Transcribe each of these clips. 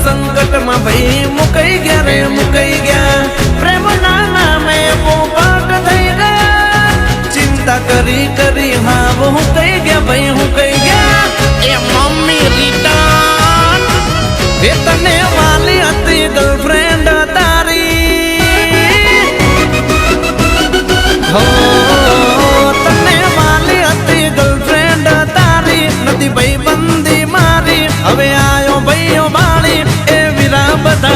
संकट में भाई मुकई गया रे मुकई गया प्रेम नाना में वो पाट थई गया चिंता करी करी हाँ वो कई गया भाई हूँ कई गया ए मम्मी रिटर्न ए तने वाली अति गर्लफ्रेंड तारी हो तने वाली अति गर्लफ्रेंड तारी नदी भाई बंदी मारी हवे आयो भाईओ बाली ए वीरा बता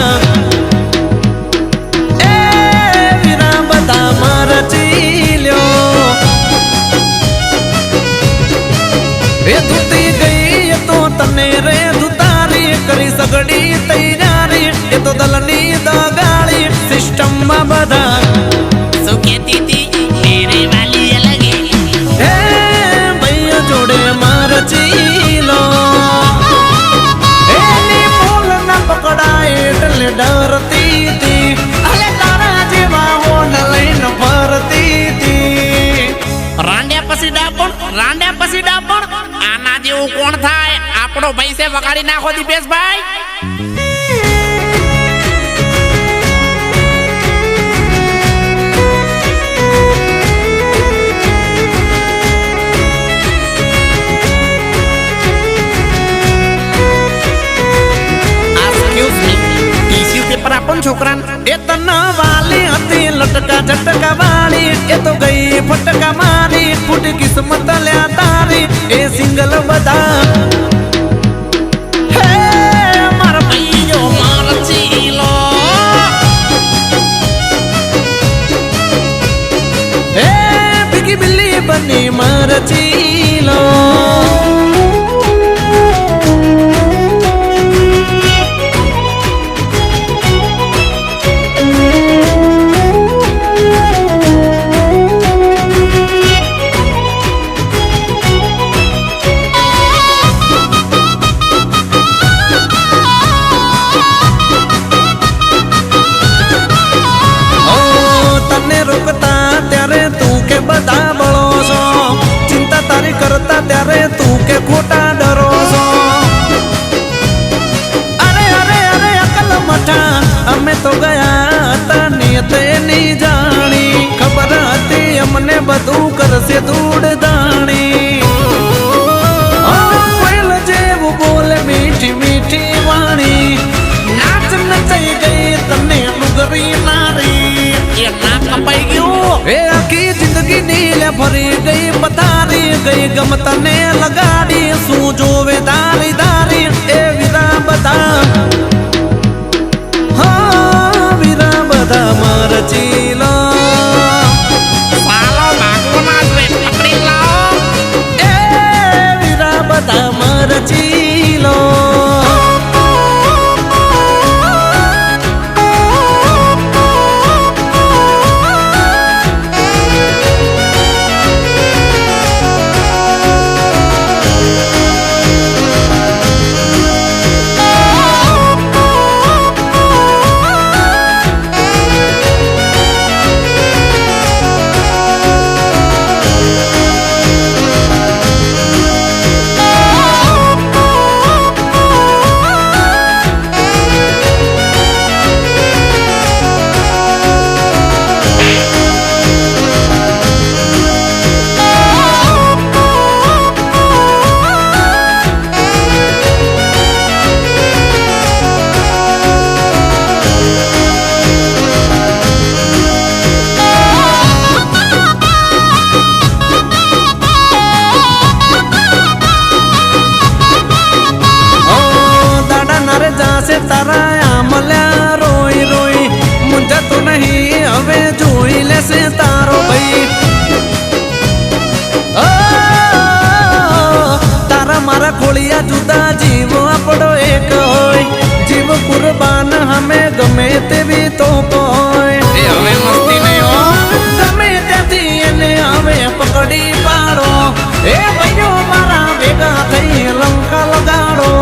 मारा चील्यो ए धुती गई तो तने रे धुतारी करी सगड़ी तैयारी ये तो दलनी दा गाड़ी सिस्टम में बधा सो कहती थी मेरे वाली अलग है भैया जोड़े मार चीलो ए नी बोल न पकड़ाए डले डरती थी अले तारा जीवा हो न लइन भरती थी रांड्या पसी डापण आना जेवू कोण थाय आपणो भाई से वगाड़ी नाखो दीपेश भाई छोकरान ए तना वाली हती लटका झटका वाली ए तो गई फटका मारी फुट किस्मत ल्या तारी ए सिंगल बता हे मार भैयो मार चीलो ए बिगी बिल्ली बनी मार चीलो बता बड़ो सो चिंता तारी करता त्यारे तू के खोटा डरो सो अरे अरे अरे अकल मठा हमें तो गया नियते नहीं जानी खबर आती हमने बदू कर से दूर दानी कोयल जे वो बोले मीठी मीठी वाणी नाच नचाई गई तने लुगरी नारी ये ना कपाई क्यों ए आखी जिंदगी नीले भरी गई बतारी गई गम तने लगाड़ी सूजो वे दारी दारी ए वीरा बता हाँ वीरा बता मार चीलो सालो भागो नाच रे पकड़ी लाओ ए वीरा बता मार चीलो खोलिया जुदा जीव अपड़ो एक होय जीव कुर्बान हमें गमे ते भी तो कोय ए हमें मस्ती नहीं हो गमे ते थी ने हमें पकड़ी पाड़ो ए भैयो मारा भेगा थई लंका लगाड़ो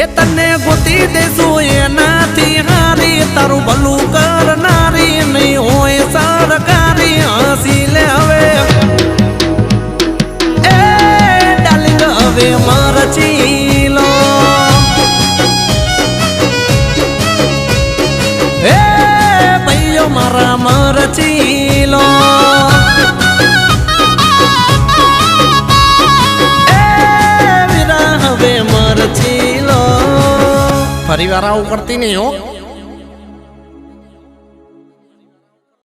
ए तने गोती दे सोए ना थी हारी तारू भलू कर नारी नहीं होए सरकारी हंसी ले हवे मार चीलो ફરી વાર આવું કરતી નહીં હો